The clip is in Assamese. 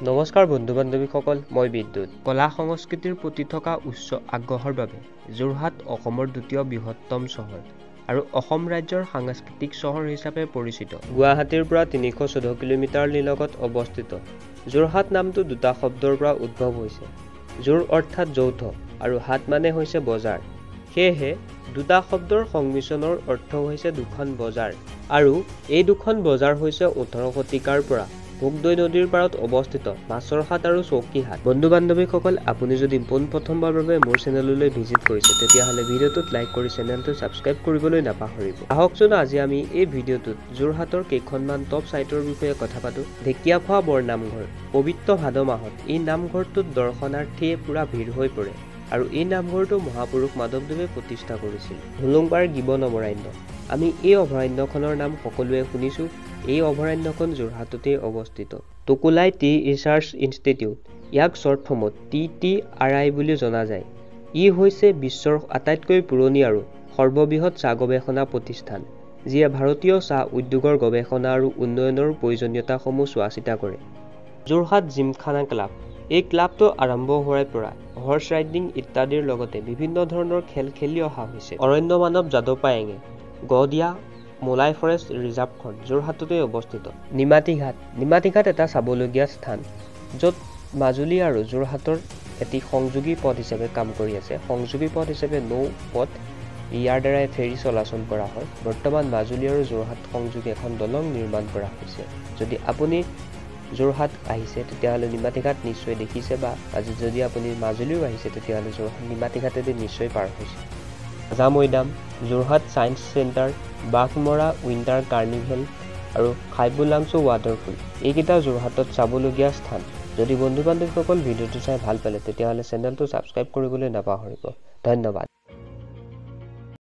নমস্কাৰ বন্ধু বান্ধৱীসকল, মই বিদ্যুৎ। কলা সংস্কৃতিৰ প্ৰতি থকা উচ্চ আগ্ৰহৰ বাবে যোৰহাট অসমৰ দ্বিতীয় বৃহত্তম চহৰ আৰু অসম ৰাজ্যৰ সাংস্কৃতিক চহৰ হিচাপে পৰিচিত। গুৱাহাটীৰ পৰা ৩১৪ কিলোমিটাৰ নিলগত অৱস্থিত যোৰহাট নামটো দুটা শব্দৰ পৰা উদ্ভৱ হৈছে। যোৰ অৰ্থাৎ যৌথ আৰু হাট মানে হৈছে বজাৰ। সেয়েহে দুটা শব্দৰ সংমিশ্ৰণৰ অৰ্থ হৈছে দুখন বজাৰ, আৰু এই দুখন বজাৰ হৈছে ১৮ শতিকাৰ পৰা ভোগদৈ নদীৰ পাৰত অৱস্থিত মাছৰ হাট আৰু চৌকীহাট। বন্ধু বান্ধৱীসকল, আপুনি যদি পোনপ্ৰথমবাৰৰ বাবে মোৰ চেনেললৈ ভিজিট কৰিছে তেতিয়াহ'লে ভিডিঅ'টোত লাইক কৰি চেনেলটো ছাবস্ক্ৰাইব কৰিবলৈ নাপাহৰিব। আহকচোন আজি আমি এই ভিডিঅ'টোত যোৰহাটৰ কেইখনমান টপ ছাইটৰ বিষয়ে কথা পাতোঁ। ঢেকীয়াখোৱা বৰনামঘৰ। পবিত্ৰ ভাদ মাহত এই নামঘৰটোত দৰ্শনাৰ্থীয়ে পুৰা ভিৰ হৈ পৰে, আৰু এই নামঘৰটো মহাপুৰুষ মাধৱদেৱে প্ৰতিষ্ঠা কৰিছিল। হোলোংপাৰ গিবন অভয়াৰণ্য। আমি এই অভয়াৰণ্যখনৰ নাম সকলোৱে শুনিছোঁ। এই অভয়াৰণ্যখন যোৰহাটতে অৱস্থিত। টুকুলাই টি ৰিচাৰ্চ ইনষ্টিটিউট, ইয়াক শ্বৰ্ট ফৰ্মত TTRI বুলি জনা যায়। ই হৈছে বিশ্বৰ আটাইতকৈ পুৰণি আৰু সৰ্ববৃহৎ চাহ গৱেষণা প্ৰতিষ্ঠান, যিয়ে ভাৰতীয় চাহ উদ্যোগৰ গৱেষণা আৰু উন্নয়নৰ প্ৰয়োজনীয়তাসমূহ চোৱাচিতা কৰে। যোৰহাট জিমখানা ক্লাব। এই ক্লাবটো আৰম্ভ হোৱাৰ পৰা হৰ্চ ৰাইডিং ইত্যাদিৰ লগতে বিভিন্ন ধৰণৰ খেল খেলি অহা হৈছে। অৰণ্য মানৱ যাদৱ পায়েঙে। গড়দিয়া মোলাই ফৰেষ্ট ৰিজাৰ্ভখন যোৰহাটতে অৱস্থিত। নিমাতীঘাট। নিমাতীঘাট এটা চাবলগীয়া স্থান, য'ত মাজুলী আৰু যোৰহাটৰ এটি সংযোগী পথ হিচাপে কাম কৰি আছে। সংযোগী পথ হিচাপে নৌ পথ, ইয়াৰ দ্বাৰাই ফেৰী চলাচল কৰা হয়। বৰ্তমান মাজুলী আৰু যোৰহাট সংযোগী এখন দলং নিৰ্মাণ কৰা হৈছে। যদি আপুনি যোৰহাট আহিছে তেতিয়াহ'লে নিমাতীঘাট নিশ্চয় দেখিছে, বা আজি যদি আপুনি মাজুলীও আহিছে তেতিয়াহ'লে যোৰহাট নিমাতীঘাটেদি নিশ্চয় পাৰ হৈছে। Raja Maidam, Jorhat science centre, Baghmara winter carnival আৰু খাইবুলাংচু ৱাটাৰফল, এইকেইটা যোৰহাটত চাবলগীয়া স্থান। যদি বন্ধু বান্ধৱীসকল ভিডিঅ'টো চাই ভাল পালে তেতিয়াহ'লে চেনেলটো ছাবস্ক্ৰাইব কৰিবলৈ নাপাহৰিব। ধন্যবাদ।